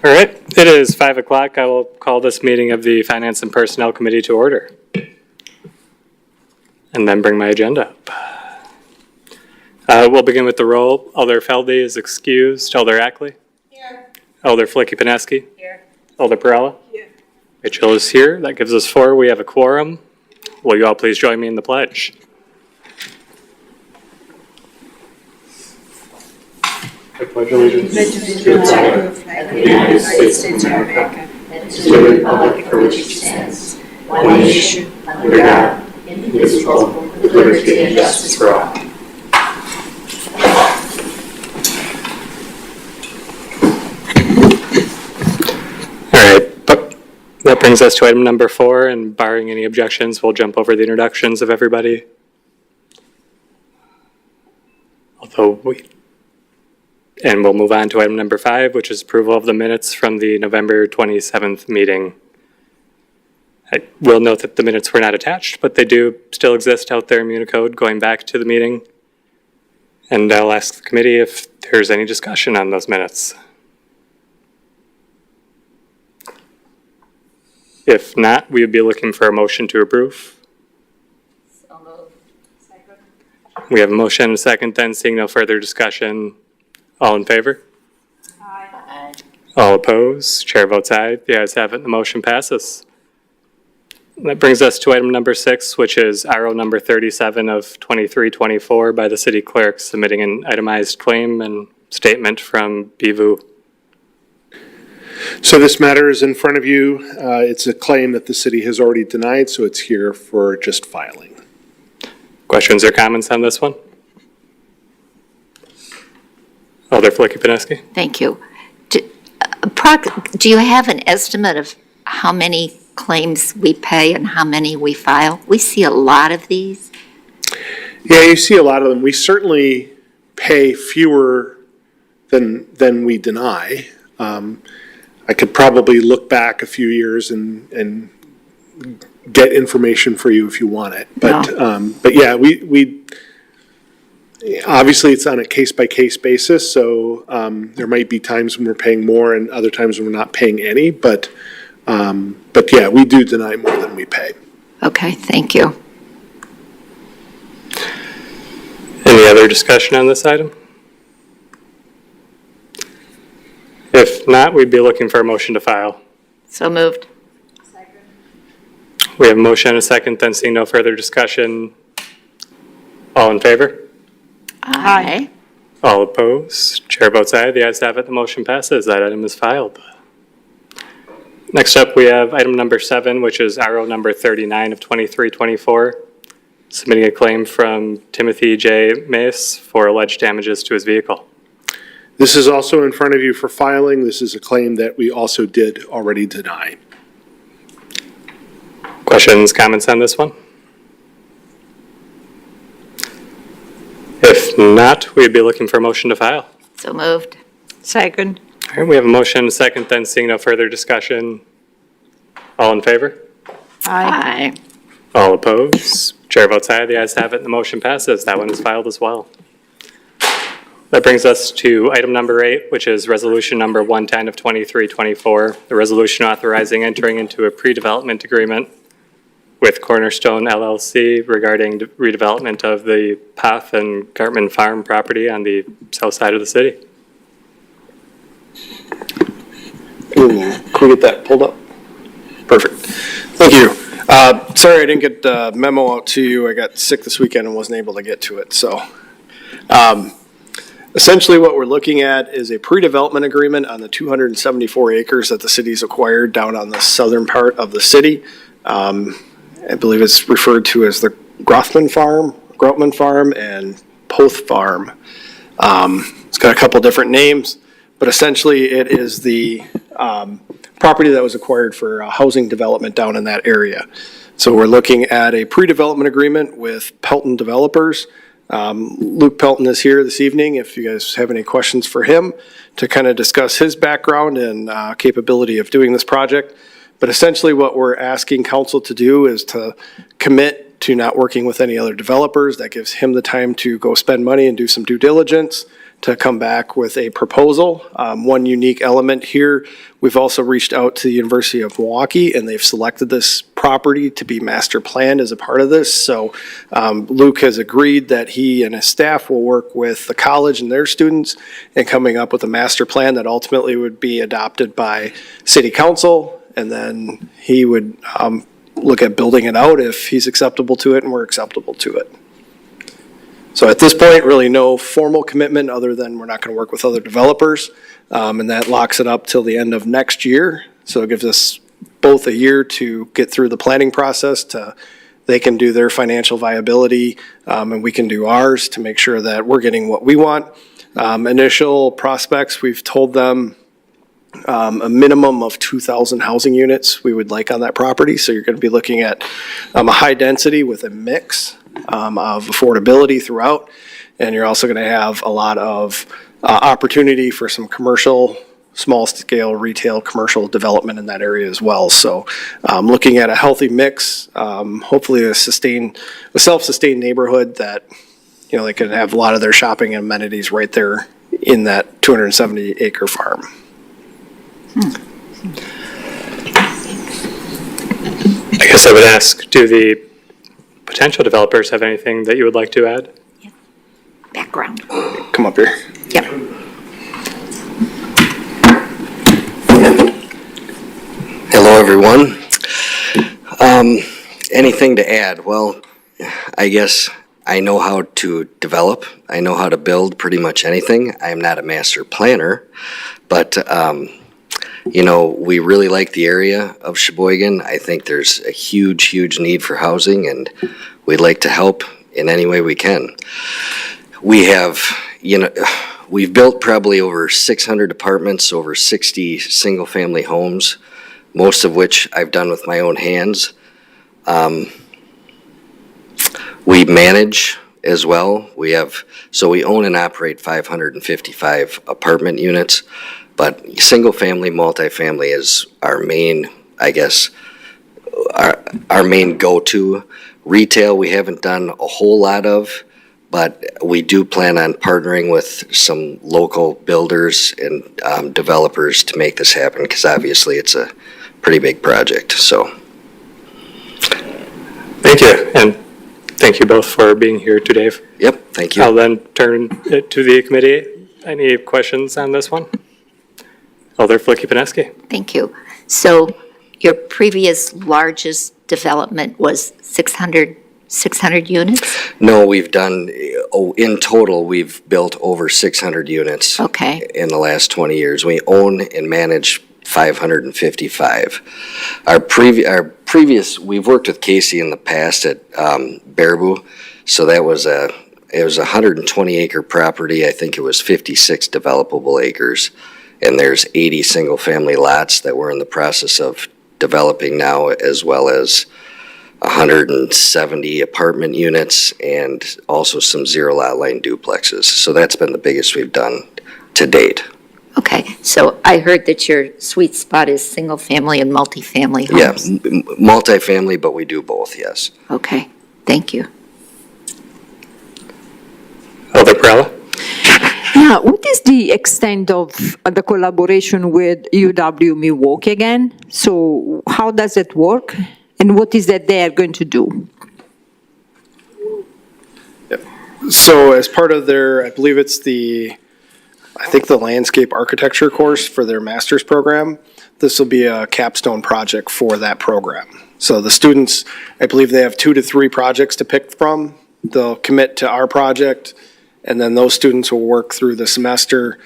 All right, it is 5 o'clock. I will call this meeting of the Finance and Personnel Committee to order. And then bring my agenda up. We'll begin with the roll. Elder Feldy is excused. Elder Ackley? Here. Elder Flicky-Paneski? Here. Elder Perella? Here. Rachel is here. That gives us 4. We have a quorum. Will you all please join me in the pledge? I pledge allegiance to the flag of the United States of America and to the republic for which it stands, one nation, under God, indivisible, with liberty and justice for all. All right, but that brings us to item number 4, and barring any objections, we'll jump over the introductions of everybody. And we'll move on to item number 5, which is approval of the minutes from the November 27th meeting. I will note that the minutes were not attached, but they do still exist out there in Unicode going back to the meeting. And I'll ask the committee if there's any discussion on those minutes. If not, we would be looking for a motion to approve. So moved. Second. We have a motion and a second, then seeing no further discussion. All in favor? Aye. All opposed? Chair votes aye. The ayes have it. The motion passes. That brings us to item number 6, which is RO number 37 of 2324 by the city clerk submitting an itemized claim and statement from BVU. So this matter is in front of you. It's a claim that the city has already denied, so it's here for just filing. Questions or comments on this one? Elder Flicky-Paneski? Thank you. Do you have an estimate of how many claims we pay and how many we file? We see a lot of these. Yeah, you see a lot of them. We certainly pay fewer than we deny. I could probably look back a few years and get information for you if you want it. But yeah, we obviously it's on a case-by-case basis, so there might be times when we're paying more and other times when we're not paying any, but yeah, we do deny more than we pay. Okay, thank you. Any other discussion on this item? If not, we'd be looking for a motion to file. So moved. Second. We have a motion and a second, then seeing no further discussion. All in favor? Aye. All opposed? Chair votes aye. The ayes have it. The motion passes. That item is filed. Next up, we have item number 7, which is RO number 39 of 2324, submitting a claim from Timothy J. Mace for alleged damages to his vehicle. This is also in front of you for filing. This is a claim that we also did already deny. Questions, comments on this one? If not, we'd be looking for a motion to file. So moved. Second. All right, we have a motion and a second, then seeing no further discussion. All in favor? Aye. All opposed? Chair votes aye. The ayes have it, and the motion passes. That one is filed as well. That brings us to item number 8, which is resolution number 110 of 2324, the resolution authorizing entering into a pre-development agreement with Cornerstone LLC regarding redevelopment of the Poth and Gartman Farm property on the south side of the city. Can we get that pulled up? Perfect. Thank you. Sorry I didn't get the memo out to you. I got sick this weekend and wasn't able to get to it. So essentially what we're looking at is a pre-development agreement on the 274 acres that the city's acquired down on the southern part of the city. I believe it's referred to as the Grothman Farm and Poth Farm. It's got a couple different names, but essentially it is the property that was acquired for housing development down in that area. So we're looking at a pre-development agreement with Pelton Developers. Luke Pelton is here this evening if you guys have any questions for him to kind of discuss his background and capability of doing this project. But essentially what we're asking council to do is to commit to not working with any other developers. That gives him the time to go spend money and do some due diligence to come back with a proposal. One unique element here, we've also reached out to the University of Milwaukee, and they've selected this property to be master planned as a part of this. So Luke has agreed that he and his staff will work with the college and their students in coming up with a master plan that ultimately would be adopted by city council, and then he would look at building it out if he's acceptable to it and we're acceptable to it. So at this point, really no formal commitment other than we're not going to work with other developers. And that locks it up till the end of next year. So it gives us both a year to get through the planning process they can do their financial viability, and we can do ours to make sure that we're getting what we want. Initial prospects, we've told them a minimum of 2,000 housing units we would like on that property. So you're going to be looking at a high density with a mix of affordability throughout. And you're also going to have a lot of opportunity for some commercial, small scale retail commercial development in that area as well. So looking at a healthy mix, hopefully a self-sustained neighborhood that, you know, they can have a lot of their shopping and amenities right there in that 270 acre farm. I guess I would ask, do the potential developers have anything that you would like to add? Background. Come up here. Yep. Hello, everyone. Anything to add? Well, I guess I know how to develop. I know how to build pretty much anything. I am not a master planner, but, you know, we really like the area of Sheboygan. I think there's a huge, huge need for housing, and we'd like to help in any way we can. We have, you know, we've built probably over 600 apartments, over 60 single-family homes, most of which I've done with my own hands. We manage as well. So we own and operate 555 apartment units, but single-family, multifamily is our main, I guess, our main go-to. Retail, we haven't done a whole lot of, but we do plan on partnering with some local builders and developers to make this happen, because obviously it's a pretty big project, so. Thank you, and thank you both for being here today. Yep, thank you. I'll then turn it to the committee. Any questions on this one? Alder Flicky-Pineski. Thank you. So your previous largest development was 600 units? No, we've done, in total, we've built over 600 units. Okay. In the last 20 years. We own and manage 555. Our previous, we've worked with Casey in the past at Baraboo, so it was a 120 acre property. I think it was 56 developable acres, and there's 80 single family lots that we're in the process of developing now, as well as 170 apartment units and also some zero lot line duplexes. So that's been the biggest we've done to date. Okay, so I heard that your sweet spot is single-family and multifamily Yeah, homes. multifamily, but we do both, yes. Okay, thank you. Alder Perella. Yeah, what is the extent of the collaboration with UW Milwaukee again? So how does it work? And what is that they are going to do? So as part of their, I believe it's the landscape architecture course for their master's program, this will be a capstone project for that program. So the students, I believe they have 2 to 3 projects to pick from. They'll commit to our project, and then those students will work through the semester,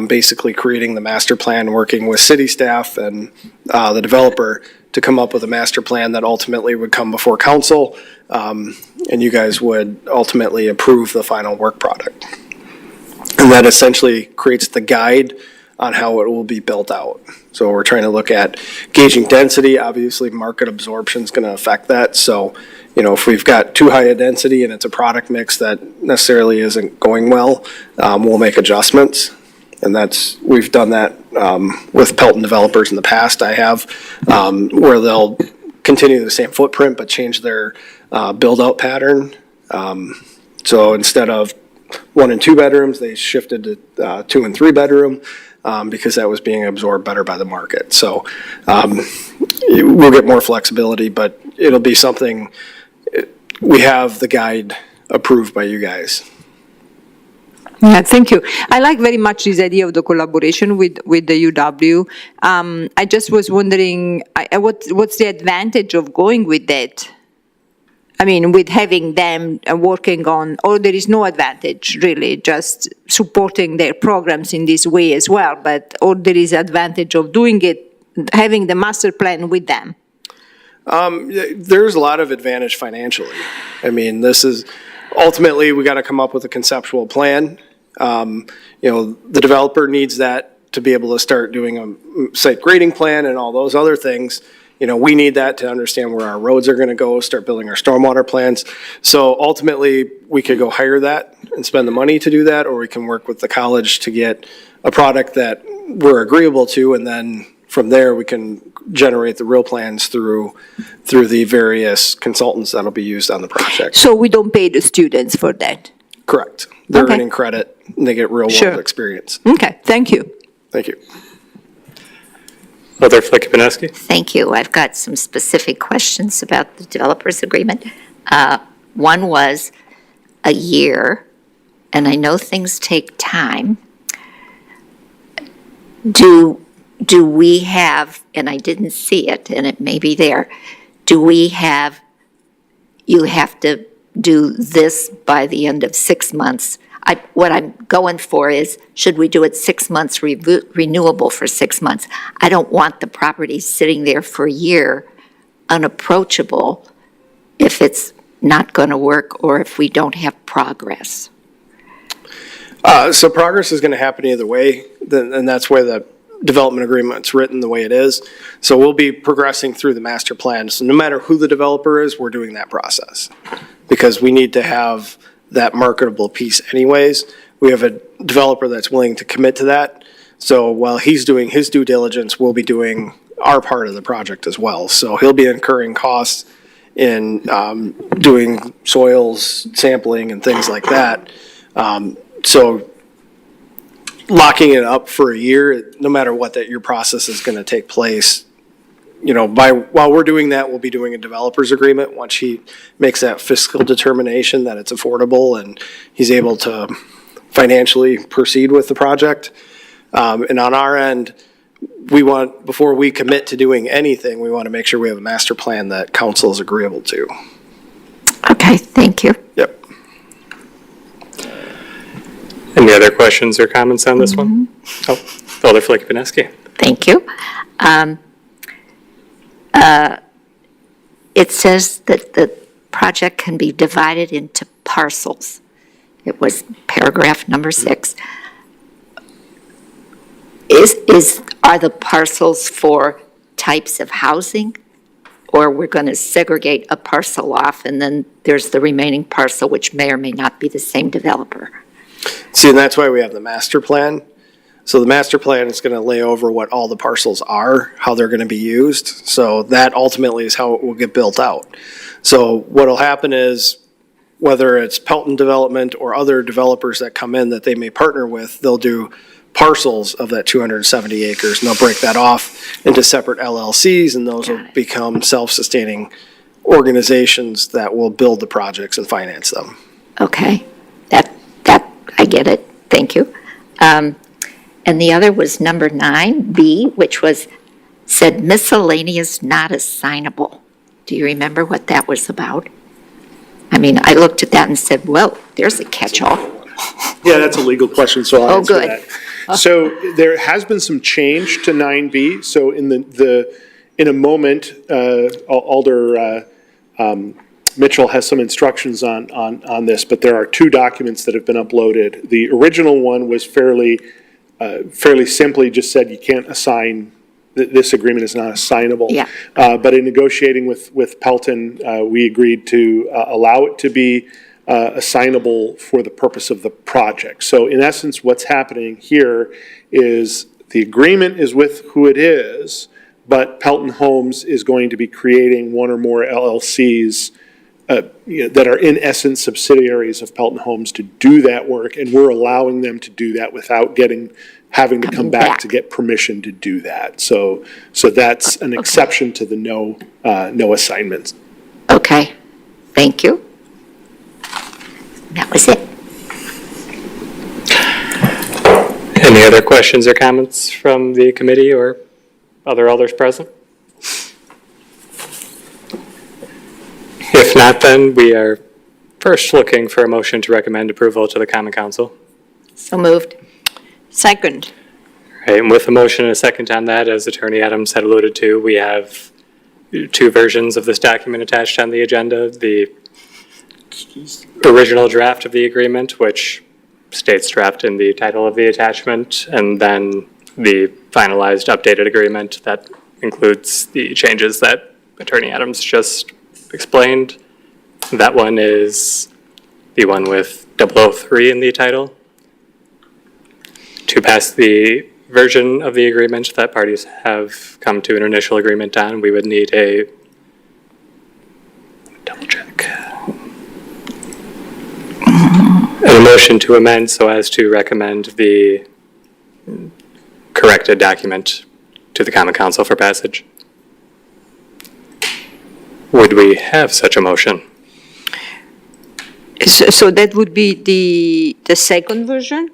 basically creating the master plan, working with city staff and the developer to come up with a master plan that ultimately would come before council, and you guys would ultimately approve the final work product. And that essentially creates the guide on how it will be built out. So we're trying to look at gauging density. Obviously, market absorption is going to affect that. So, you know, if we've got too high a density and it's a product mix that necessarily isn't going well, we'll make adjustments. And we've done that with Pelton developers in the past. I have, where they'll continue the same footprint but change their build-out pattern. So instead of 1 and 2 bedrooms. They shifted to 2 and 3 bedroom because that was being absorbed better by the market. So we'll get more flexibility, but it'll be something, we have the guide approved by you guys. Yeah, thank you. I like very much this idea of the collaboration with the UW. I just was wondering, what's the advantage of going with that? I mean, with having them working on, or there is no advantage really, just supporting their programs in this way as well, or there is advantage of doing it, having the master plan with them? There's a lot of advantage financially. I mean, this is, ultimately, we got to come up with a conceptual plan. The developer needs that to be able to start doing a site grading plan and all those other things. We need that to understand where our roads are going to go, start building our stormwater plans. So ultimately, we could go hire that and spend the money to do that, or we can work with the college to get a product that we're agreeable to, and then from there, we can generate the real plans through the various consultants that'll be used on the project. So we don't pay the students for that? Correct. They're Okay. earning credit, and they get real-world experience. Okay, thank you. Thank you. Alder Flick-Pineski? Thank you. I've got some specific questions about the developers agreement. One was a year, and I know things take time. Do we have, and I didn't see it, and it may be there, do we have, you have to do this by the end of 6 months? What I'm going for is, should we do it 6 months, renewable for 6 months? I don't want the property sitting there for a year, unapproachable, if it's not going to work or if we don't have progress. So progress is going to happen either way, and that's why the development agreement's written the way it is. So we'll be progressing through the master plan. So no matter who the developer is, we're doing that process because we need to have that marketable piece anyways. We have a developer that's willing to commit to that. So while he's doing his due diligence, we'll be doing our part of the project as well. So he'll be incurring costs in doing soils sampling and things like that. So locking it up for a year, no matter what that your process is going to take place, while we're doing that, we'll be doing a developer's agreement once he makes that fiscal determination that it's affordable and he's able to financially proceed with the project. And on our end, before we commit to doing anything, we want to make sure we have a master plan that council is agreeable to. Okay, thank you. Yep. Any other questions or comments on this one? Oh, Alder Flick-Pineski. Thank you. It says that the project can be divided into parcels. It was paragraph number 6. Are the parcels for types of housing? Or we're going to segregate a parcel off and then there's the remaining parcel which may or may not be the same developer? See, and that's why we have the master plan. So the master plan is going to lay over what all the parcels are, how they're going to be used. So that ultimately is how it will get built out. So what'll happen is, whether it's Pelton Development or other developers that come in that they may partner with, they'll do parcels of that 270 acres, and they'll break that off into separate LLCs, and those will become self-sustaining organizations that will build the projects and finance them. Okay, that I get it. Thank you. And the other was number 9B, which said miscellaneous not assignable. Do you remember what that was about? I mean, I looked at that and said, well, there's a catch-all. Yeah, that's a legal question, so I'll answer good. that. So there has been some change to 9B. So in in a moment, Alder Mitchell has some instructions on this, but there are 2 documents that have been uploaded. The original one was fairly simply just said you can't assign, this agreement is not assignable. Yeah. But in negotiating with Pelton, we agreed to allow it to be assignable for the purpose of the project. So in essence, what's happening here is the agreement is with who it is, but Pelton Homes is going to be creating one or more LLCs that are in essence subsidiaries of Pelton Homes to do that work, and we're allowing them to do that without having to come Coming back back. to get permission to do that. So that's an exception to the no assignments. Okay, thank you. That was it. Any other questions or comments from the committee or other elders present? If not, then we are first looking for a motion to recommend approval to the Common Council. So moved. Second. Right, and with a motion and a second on that, as Attorney Adams had alluded to, we have two versions of this document attached on the agenda. The original draft of the agreement, which states draft in the title of the attachment, and then the finalized updated agreement that includes the changes that Attorney Adams just explained. That one is the one with 003 in the title. To pass the version of the agreement that parties have come to an initial agreement on, we would need a double check. And a motion to amend so as to recommend the corrected document to the Common Council for passage. Would we have such a motion? So that would be the second version?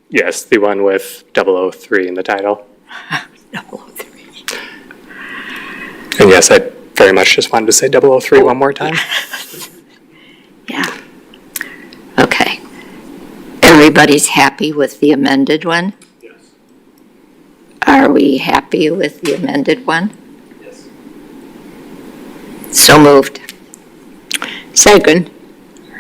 Yes, the one with 003 in the title. 003. And yes, I very much just wanted to say 003 one more time. Yeah. Okay. Everybody's happy with the amended one? Yes. Are we happy with the amended one? Yes. So moved. Second.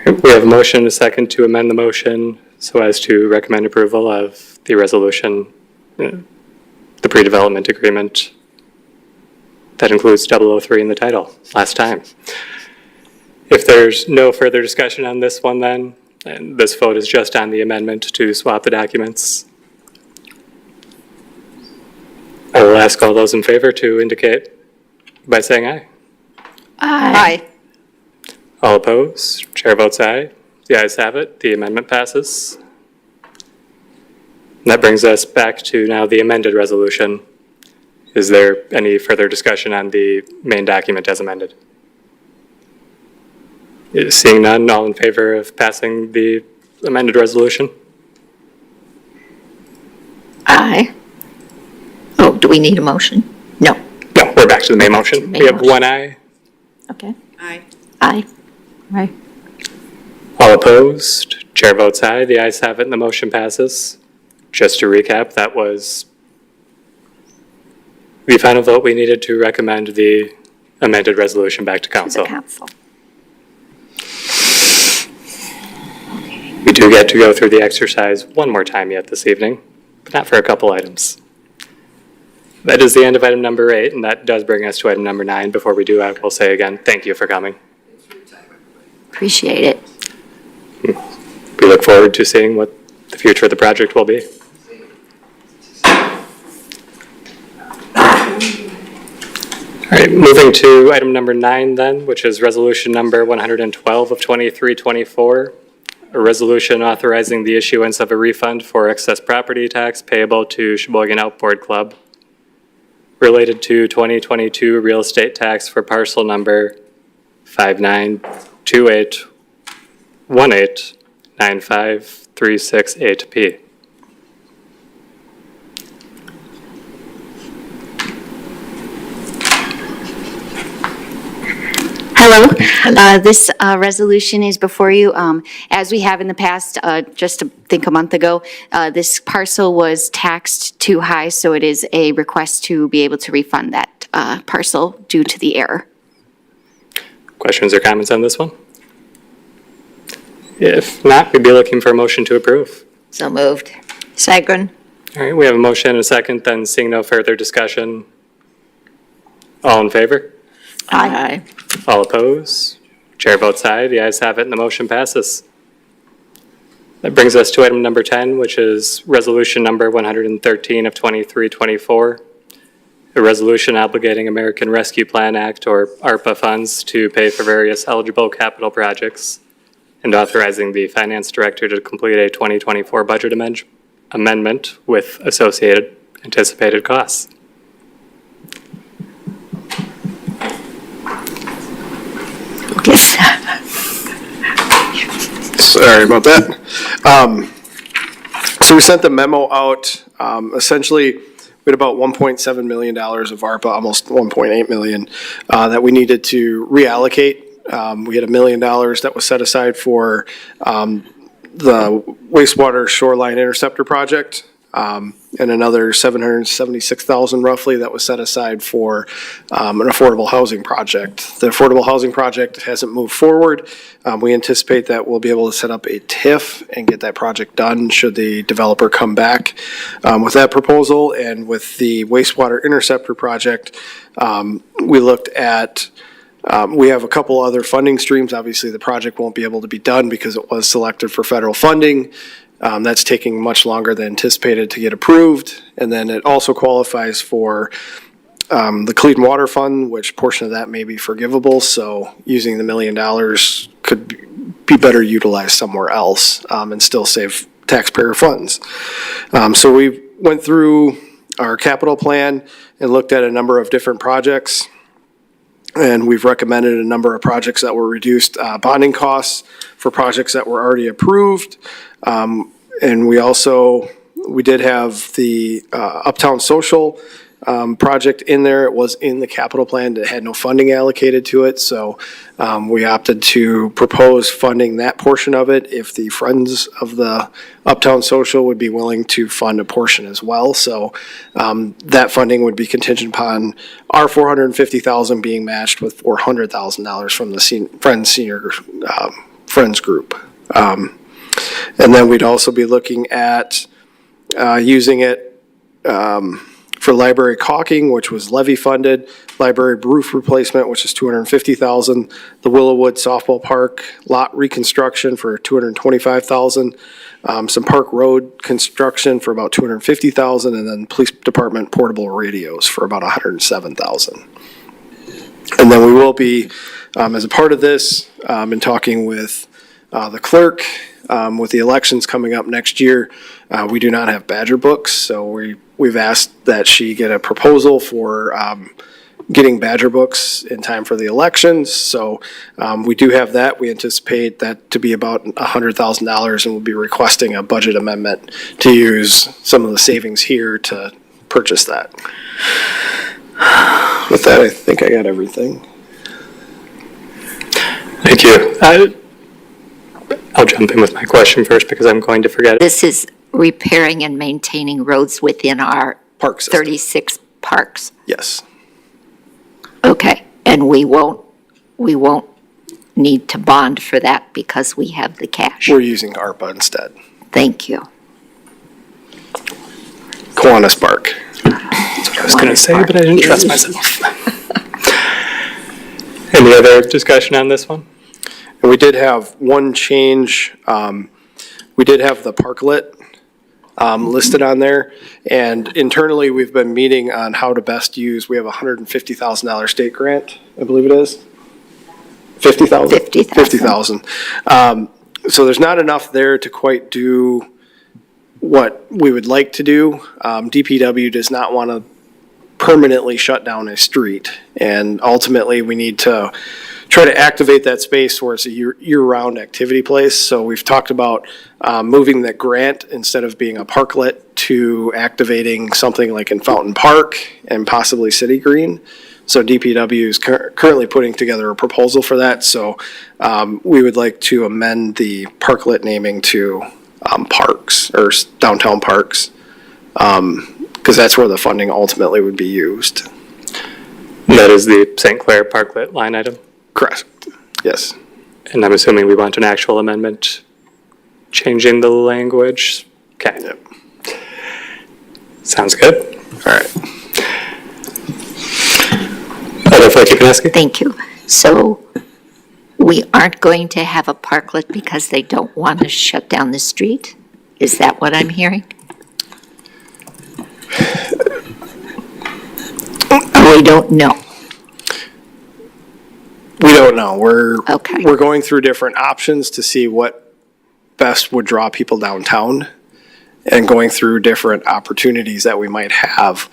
We have a motion and a second to amend the motion so as to recommend approval of the resolution, the pre-development agreement that includes 003 in the title last time. If there's no further discussion on this one then, and this vote is just on the amendment to swap the documents, I will ask all those in favor to indicate by saying aye. Aye. All opposed? Chair votes aye. The ayes have it. The amendment passes. And that brings us back to now the amended resolution. Is there any further discussion on the main document as amended? Seeing none, all in favor of passing the amended resolution? Aye. Oh, do we need a motion? No. No, we're back to the main motion. main We have motion. one aye. Okay. Aye. Aye. Aye. All opposed? Chair votes aye. The ayes have it and the motion passes. Just to recap, that was the final vote we needed to recommend the amended resolution back to council. Council. We do get to go through the exercise one more time yet this evening, but not for a couple items. That is the end of item number 8, and that does bring us to item number 9. Before we do, I will say again, thank you for coming. Appreciate it. We look forward to seeing what the future of the project will be. All right, moving to item number 9 then, which is resolution number 112 of 2324, a resolution authorizing the issuance of a refund for excess property tax payable to Sheboygan Outboard Club related to 2022 real estate tax for parcel number 592818953668P. Hello. This resolution is before you. As we have in the past, just I think a month ago, this parcel was taxed too high, so it is a request to be able to refund that parcel due to the error. Questions or comments on this one? If not, we'd be looking for a motion to approve. So moved. Second. All right, we have a motion and a second, then seeing no further discussion. All in favor? Aye. All opposed? Chair votes aye. The ayes have it and the motion passes. That brings us to item number 10, which is resolution number 113 of 2324, a resolution obligating American Rescue Plan Act, or ARPA funds, to pay for various eligible capital projects, and authorizing the finance director to complete a 2024 budget amendment with associated anticipated costs. Yes. Sorry about that. So we sent the memo out, essentially, we had about $1.7 million of ARPA, almost 1.8 million, that we needed to reallocate. We had $1 million that was set aside for the wastewater shoreline interceptor project, and another 776,000 roughly that was set aside for an affordable housing project. The affordable housing project hasn't moved forward. We anticipate that we'll be able to set up a TIF and get that project done should the developer come back with that proposal. And with the wastewater interceptor project, we looked at we have a couple other funding streams. Obviously, the project won't be able to be done because it was selected for federal funding. That's taking much longer than anticipated to get approved. And then it also qualifies for the Clean Water Fund, which portion of that may be forgivable. So using the $1 million could be better utilized somewhere else and still save taxpayer funds. So we went through our capital plan and looked at a number of different projects. And we've recommended a number of projects that were reduced bonding costs for projects that were already approved. And we did have the Uptown Social project in there. It was in the capital plan. It had no funding allocated to it. So we opted to propose funding that portion of it if the Friends of the Uptown Social would be willing to fund a portion as well. So that funding would be contingent upon our $450,000 being matched with $400,000 from the Friends group. And then we'd also be looking at using it for library caulking, which was levy funded, library roof replacement, which is $250,000, the Willowwood softball park lot reconstruction for $225,000, some park road construction for about $250,000, and then police department portable radios for about $107,000. And then we will be, as a part of this, in talking with the clerk, with the elections coming up next year, we do not have Badger books, so we've asked that she get a proposal for getting Badger books in time for the elections. So we do have that. We anticipate that to be about $100,000, and we'll be requesting a budget amendment to use some of the savings here to purchase that. With that, I think I got everything. Thank you. I'll jump in with my question first because I'm going to forget it. This is repairing and maintaining roads within our Park system. 36 parks. Yes. Okay, and we won't need to bond for that because we have the cash. We're using ARPA instead. Thank you. Kiwanis Park. That's what I was going to say, but I didn't trust myself. Any other discussion on this one? And we did have one change. We did have the parklet listed on there. And internally, we've been meeting on how to best use, we have a $150,000 state grant, I believe it is. 50,000? 50,000. 50,000. So there's not enough there to quite do what we would like to do. DPW does not want to permanently shut down a street. And ultimately, we need to try to activate that space where it's a year-round activity place. So we've talked about moving that grant, instead of being a parklet, to activating something like in Fountain Park and possibly City Green. So DPW is currently putting together a proposal for that. So we would like to amend the parklet naming to parks, or downtown parks, because that's where the funding ultimately would be used. That is the St. Clair Parklet line item? Correct. Yes. And I'm assuming we want an actual amendment changing the language? Okay. Yep. Sounds good. All right. Thank you. So we aren't going to have a parklet because they don't want to shut down the street? Is that what I'm hearing? We don't know. We don't know. Okay. We're going through different options to see what best would draw people downtown and going through different opportunities that we might have.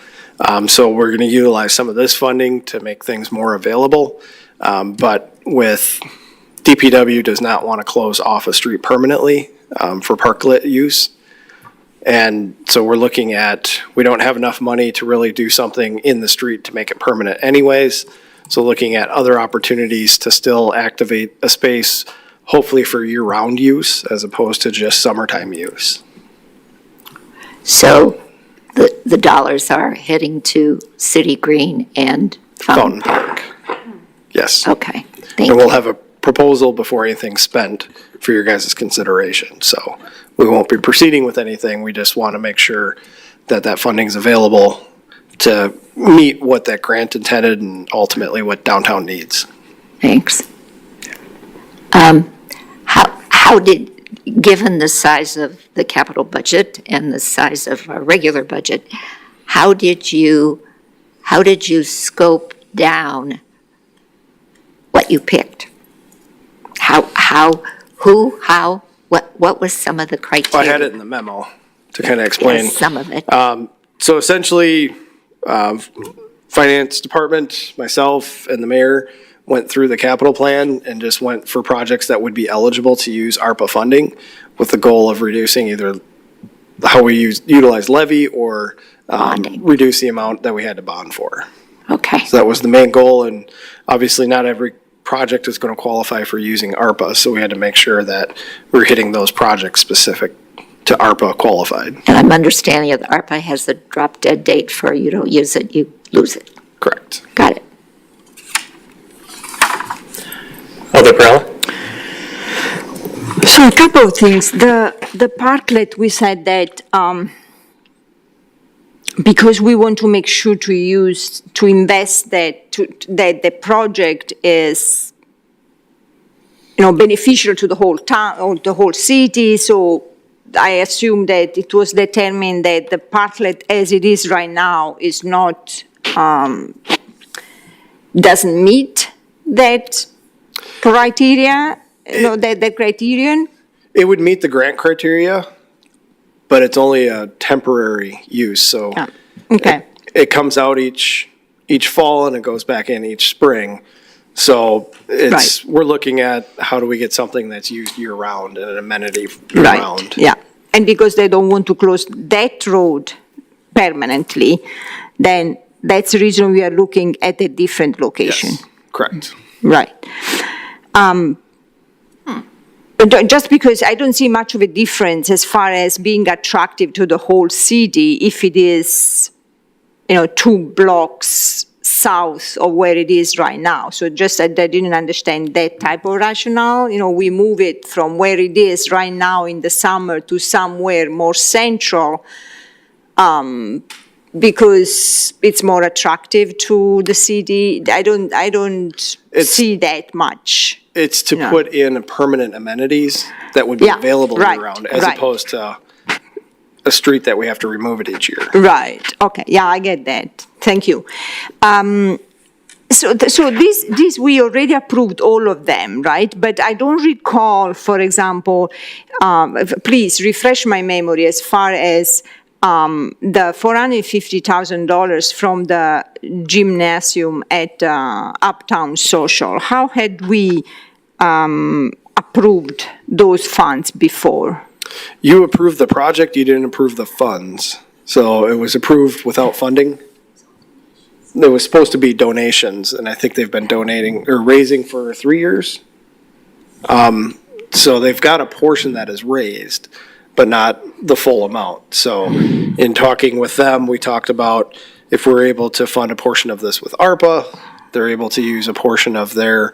So we're going to utilize some of this funding to make things more available. But with DPW does not want to close off a street permanently for parklet use. And so we're looking at, we don't have enough money to really do something in the street to make it permanent anyways. So looking at other opportunities to still activate a space, hopefully for year-round use as opposed to just summertime use. So the dollars are heading to City Green and Fountain Fountain Park. Park. Yes. Okay, thank And you. we'll have a proposal before anything's spent for your guys' consideration. So we won't be proceeding with anything. We just want to make sure that that funding's available to meet what that grant intended and ultimately what downtown needs. Thanks. How did, given the size of the capital budget and the size of our regular budget, how did you scope down what you picked? What was some of the I criteria? had it in the memo to kind of explain. Yes, some of it. So essentially, finance department, myself and the mayor went through the capital plan and just went for projects that would be eligible to use ARPA funding with the goal of reducing either how we utilize levy or Bonding. reduce the amount that we had to bond for. Okay, So that was the main goal, and obviously not every project is going to qualify for using ARPA, so we had to make sure that we're hitting those projects specific to ARPA qualified. and I'm understanding that ARPA has a drop dead date for you don't use it, you lose it. Correct. Got it. Alder Perrella? So a couple of things. The parklet, we said that because we want to make sure to invest that the project is, beneficial to the whole town or the whole city. So I assume that it was determined that the parklet as it is right now is not, doesn't meet that criteria, that criterion. It would meet the grant criteria, but it's only a temporary use, so Yeah. Okay. it comes out each fall and it goes back in each spring. So we're looking at how do we get something that's used year-round and an amenity year-round. Right, yeah. And because they don't want to close that road permanently, then that's the reason we are looking at a different location. Yes, correct. Right. Just because I don't see much of a difference as far as being attractive to the whole city if it is, 2 blocks south of where it is right now. So just I didn't understand that type of rationale. We move it from where it is right now in the summer to somewhere more central because it's more attractive to the city. I don't see that much. It's to No. put in permanent amenities that would be Yeah, available right, year-round, as right. opposed to a street that we have to remove it each year. Right, okay, yeah, I get that, thank you. So these, we already approved all of them, right? But I don't recall, for example, please refresh my memory as far as the $450,000 from the gymnasium at Uptown Social. How had we approved those funds before? You approved the project, you didn't approve the funds. So it was approved without funding. There was supposed to be donations, and I think they've been donating or raising for 3 years. So they've got a portion that is raised, but not the full amount. So in talking with them, we talked about if we're able to fund a portion of this with ARPA, they're able to use a portion of their,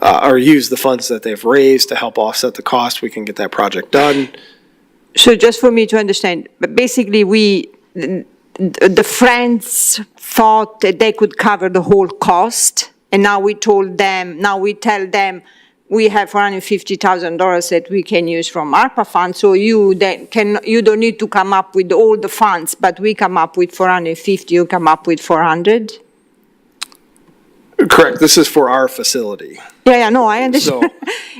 or use the funds that they've raised to help offset the cost, we can get that project done. So just for me to understand, but basically the friends thought that they could cover the whole cost, and now we tell them we have $450,000 that we can use from ARPA funds, so you don't need to come up with all the funds, but we come up with 450, you come up with 400? Correct, this is for our facility. Yeah, no, I understand. So,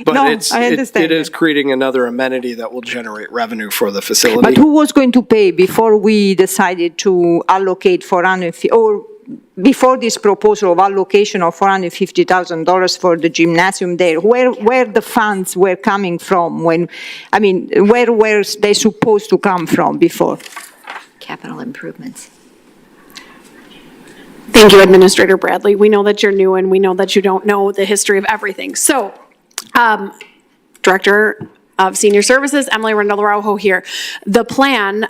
but No, it's, I understand it is that. creating another amenity that will generate revenue for the But facility. who was going to pay before we decided to allocate 450, or before this proposal of allocation of $450,000 for the gymnasium there? Where the funds were coming from when, I mean, where were they supposed to come from before? Capital improvements. Thank you, Administrator Bradley. We know that you're new and we know that you don't know the history of everything. So, Director of Senior Services, Emily Rendell Araujo here. The plan,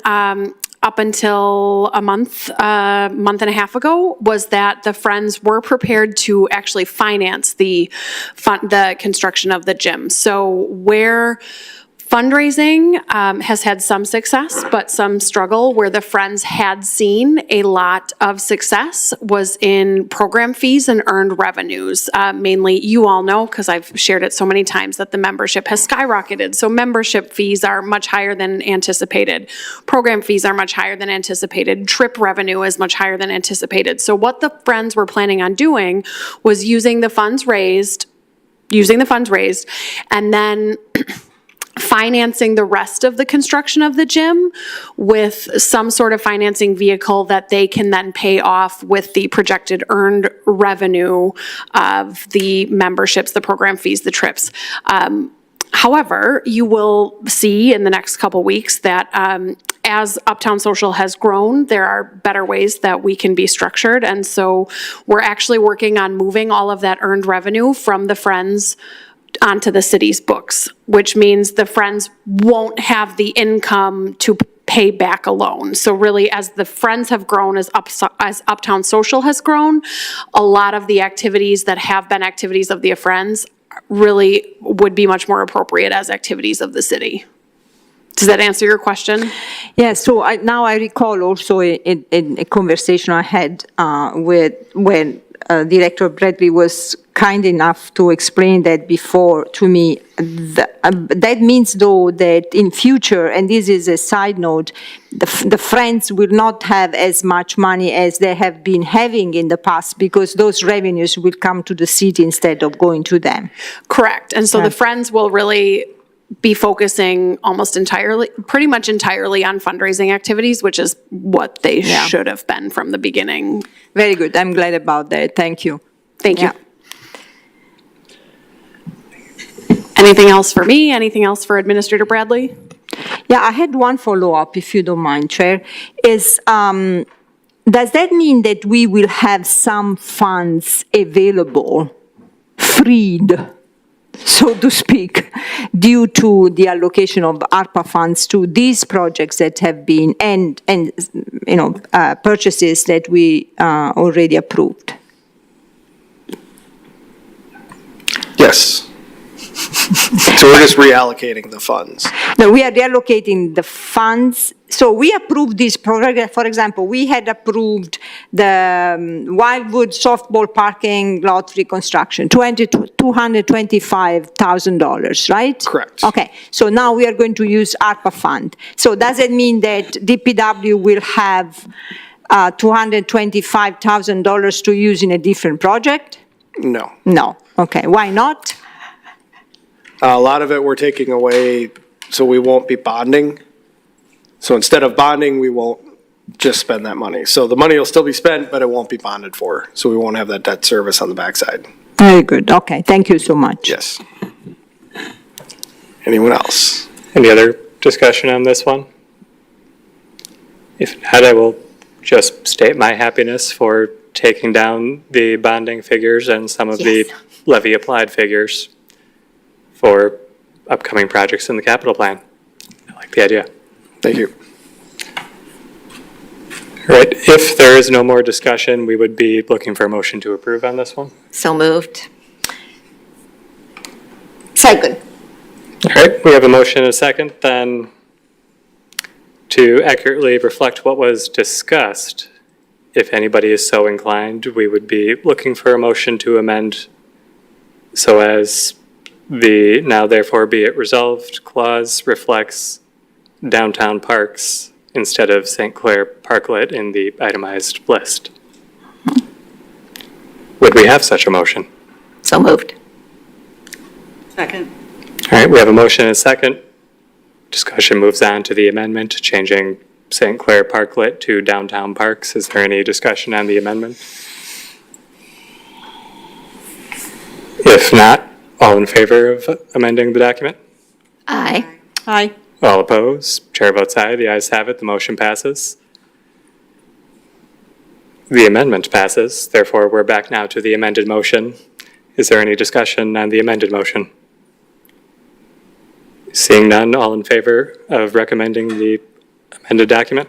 up until a month and a half ago, was that the Friends were prepared to actually finance the construction of the gym. So where fundraising has had some success, but some struggle. Where the Friends had seen a lot of success was in program fees and earned revenues. Mainly, you all know, because I've shared it so many times, that the membership has skyrocketed. So membership fees are much higher than anticipated. Program fees are much higher than anticipated. Trip revenue is much higher than anticipated. So what the Friends were planning on doing was using the funds raised, and then financing the rest of the construction of the gym with some sort of financing vehicle that they can then pay off with the projected earned revenue of the memberships, the program fees, the trips. However, you will see in the next couple weeks that as Uptown Social has grown, there are better ways that we can be structured. And so we're actually working on moving all of that earned revenue from the Friends onto the city's books, which means the Friends won't have the income to pay back a loan. So really, as the Friends have grown, as Uptown Social has grown, a lot of the activities that have been activities of the Friends really would be much more appropriate as activities of the city. Does that answer your question? Yeah, so now I recall also in a conversation I had with when Director Bradley was kind enough to explain that before to me. That means, though, that in future, and this is a side note, the Friends will not have as much money as they have been having in the past, because those revenues will come to the city instead of going to them. Correct. And so the Friends will really be focusing pretty much entirely on fundraising activities, which is what they should have been from the beginning. Very good. I'm glad about that. Thank you. Thank you. Yeah. Anything else for me? Anything else for Administrator Bradley? Yeah, I had one follow-up, if you don't mind, Chair. Does that mean that we will have some funds available, freed, so to speak, due to the allocation of ARPA funds to these projects that have been, and purchases that we already approved? Yes. So we're just reallocating the funds. No, we are reallocating the funds. So we approved this program. For example, we had approved the Wildwood softball parking lot reconstruction, $225,000, right? Correct. Okay, so now we are going to use ARPA fund. So does it mean that DPW will have $225,000 to use in a different project? No. No. Okay, why not? A lot of it we're taking away, so we won't be bonding. So instead of bonding, we won't just spend that money. So the money will still be spent, but it won't be bonded for. So we won't have that debt service on the backside. Very good. Okay, thank you so much. Yes. Anyone else? Any other discussion on this one? If not, I will just state my happiness for taking down the bonding figures and some of the levy applied figures for upcoming projects in the capital plan. I like the idea. Thank you. All right, if there is no more discussion, we would be looking for a motion to approve on this one. So moved. Second. All right, we have a motion and a second. Then to accurately reflect what was discussed, if anybody is so inclined, we would be looking for a motion to amend so as the now therefore be it resolved clause reflects downtown parks instead of St. Clair Parklet in the itemized list. Would we have such a motion? So moved. Second. All right, we have a motion and a second. Discussion moves on to the amendment, changing St. Clair Parklet to Downtown Parks. Is there any discussion on the amendment? If not, all in favor of amending the document? Aye. Aye. All opposed? Chair votes aye. The ayes have it. The motion passes. The amendment passes. Therefore, we're back now to the amended motion. Is there any discussion on the amended motion? Seeing none, all in favor of recommending the amended document?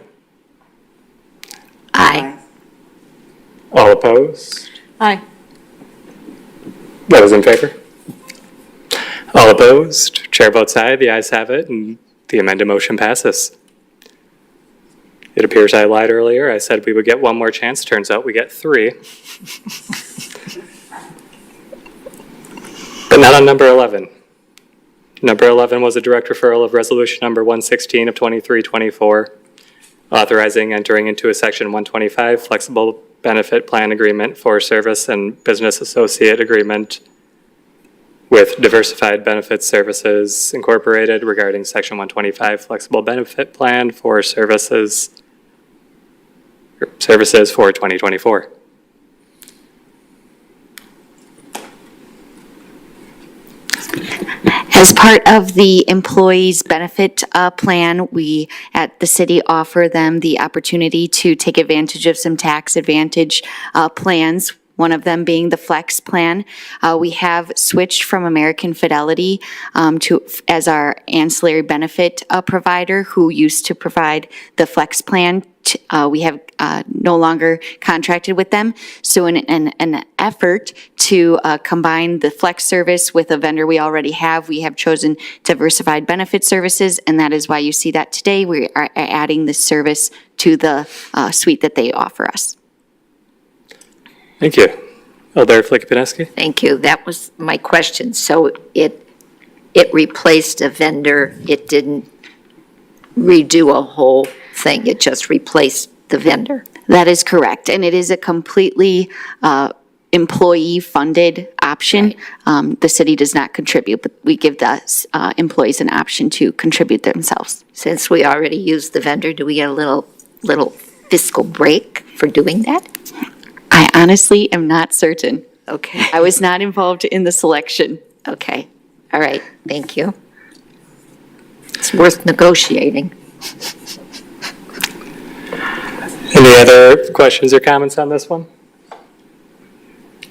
Aye. All opposed? Aye. Those in favor? All opposed? Chair votes aye. The ayes have it, and the amended motion passes. It appears I lied earlier. I said we would get one more chance. Turns out we get 3. But not on number 11. Number 11 was a direct referral of resolution number 116 of 2324, authorizing entering into a section 125 flexible benefit plan agreement for service and business associate agreement with Diversified Benefits Services Incorporated regarding section 125 flexible benefit plan for services for 2024. As part of the employees' benefit plan, we at the city offer them the opportunity to take advantage of some tax advantage plans, one of them being the Flex plan. We have switched from American Fidelity as our ancillary benefit provider who used to provide the Flex plan. We have no longer contracted with them. So in an effort to combine the Flex service with a vendor we already have, we have chosen Diversified Benefit Services, and that is why you see that today we are adding this service to the suite that they offer us. Thank you. Alder Flick-Pineski? Thank you. That was my question. So it replaced a vendor. It didn't redo a whole thing. It just replaced the vendor. That is correct, and it is a completely employee-funded option. The city does not contribute, but we give the employees an option to contribute themselves. Since we already used the vendor, do we get a little fiscal break for doing that? I honestly am not certain. Okay. I was not involved in the selection. Okay. All right. Thank you. It's worth negotiating. Any other questions or comments on this one?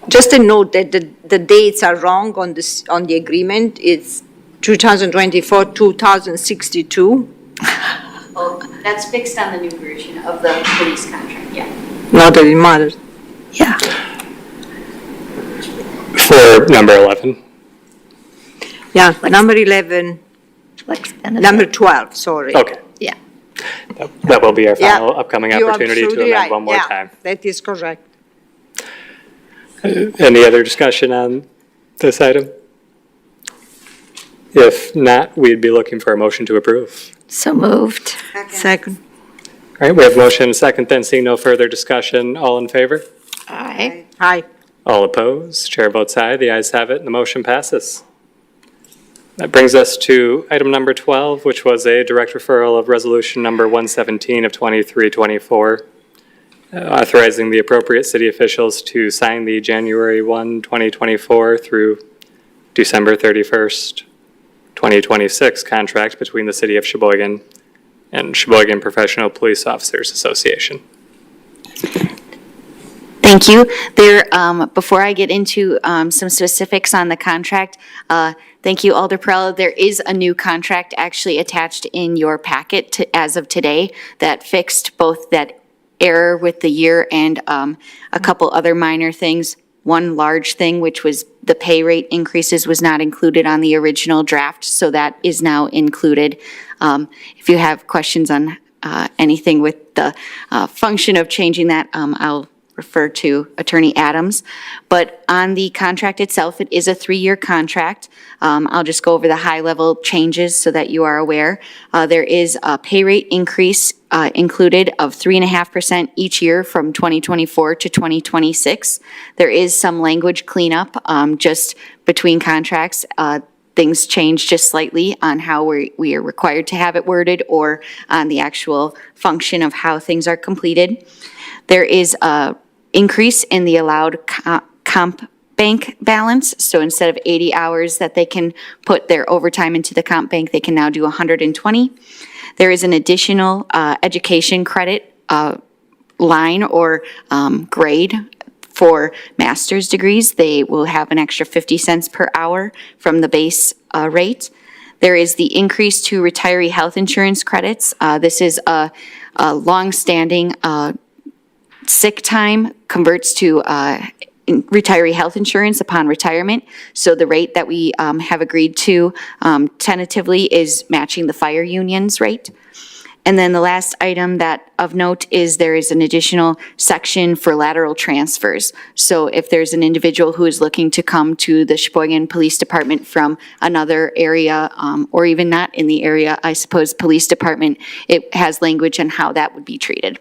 Just a note that the dates are wrong on this, on the agreement. It's 2024, 2062. Oh, that's fixed on the new version of the police contract, yeah. Not that it matters. Yeah. For number 11? Yeah, number 11, Flex benefit. number 12, sorry. Okay. Yeah. That will be our Yeah, final upcoming you're opportunity to absolutely amend right. one more Yeah, time. that is correct. Any other discussion on this item? If not, we'd be looking for a motion to approve. So moved. Second. All right, we have motion and second, then seeing no further discussion. All in favor? Aye. Aye. All opposed? Chair votes aye. The ayes have it, and the motion passes. That brings us to item number 12, which was a direct referral of resolution number 117 of 2324, authorizing the appropriate city officials to sign the January 1, 2024 through December 31st, 2026 contract between the city of Sheboygan and Sheboygan Professional Police Officers Association. Thank you. There, before I get into some specifics on the contract, thank you, Alder Perrella. There is a new contract actually attached in your packet as of today that fixed both that error with the year and a couple other minor things. One large thing, which was the pay rate increases, was not included on the original draft, so that is now included. If you have questions on anything with the function of changing that, I'll refer to Attorney Adams. But on the contract itself, it is a 3-year contract. I'll just go over the high-level changes so that you are aware. There is a pay rate increase included of 3.5% each year from 2024 to 2026. There is some language cleanup just between contracts. Things change just slightly on how we are required to have it worded or on the actual function of how things are completed. There is a increase in the allowed comp bank balance. So instead of 80 hours that they can put their overtime into the comp bank, they can now do 120. There is an additional education credit line or grade for master's degrees. They will have an extra 50 cents per hour from the base rate. There is the increase to retiree health insurance credits. This is a longstanding sick time converts to retiree health insurance upon retirement. So the rate that we have agreed to tentatively is matching the fire union's rate. And then the last item that of note is there is an additional section for lateral transfers. So if there's an individual who is looking to come to the Sheboygan Police Department from another area, or even not in the area, I suppose, police department, it has language on how that would be treated.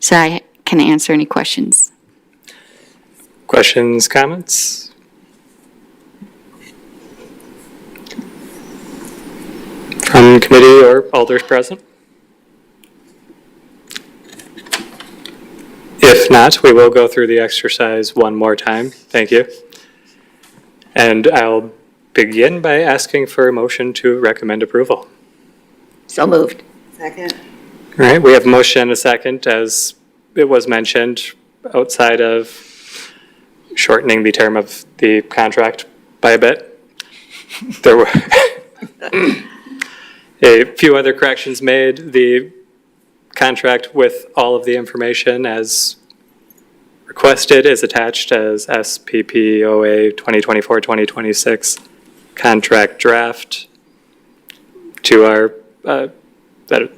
So I can answer any questions. Questions, comments? From committee or alders present? If not, we will go through the exercise one more time. Thank you. And I'll begin by asking for a motion to recommend approval. So moved. Second. All right, we have a motion and a second, as it was mentioned, outside of shortening the term of the contract by a bit. There were a few other corrections made. The contract with all of the information as requested is attached as SPPOA 2024-2026 contract draft to our, that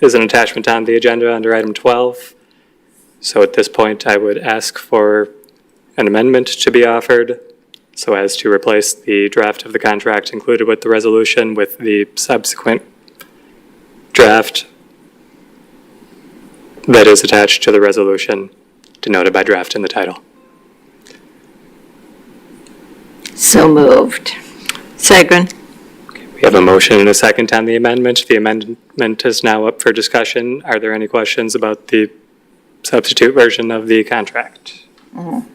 is an attachment on the agenda under item 12. So at this point, I would ask for an amendment to be offered so as to replace the draft of the contract included with the resolution with the subsequent draft that is attached to the resolution denoted by draft in the title. So moved. Second. We have a motion and a second on the amendment. The amendment is now up for discussion. Are there any questions about the substitute version of the contract?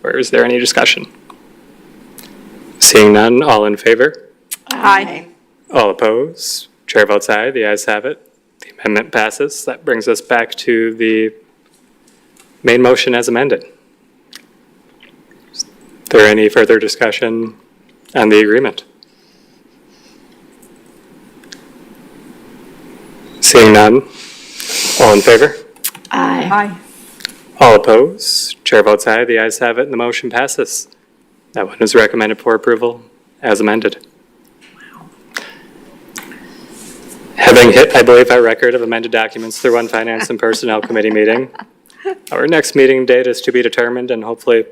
Or is there any discussion? Seeing none, all in favor? Aye. All opposed? Chair votes aye. The ayes have it. The amendment passes. That brings us back to the main motion as amended. Is there any further discussion on the agreement? Seeing none, all in favor? Aye. Aye. All opposed? Chair votes aye. The ayes have it, and the motion passes. That one is recommended for approval as amended. Having hit, I believe, our record of amended documents through one Finance and Personnel Committee meeting, our next meeting date is to be determined and hopefully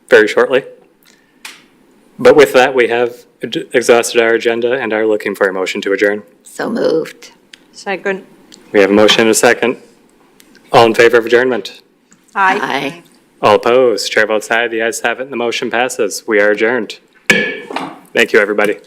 very shortly. But with that, we have exhausted our agenda and are looking for a motion to adjourn. So moved. Second. We have a motion and a second. All in favor of adjournment? Aye. Aye. All opposed? Chair votes aye. The ayes have it, and the motion passes. We are adjourned. Thank you, everybody.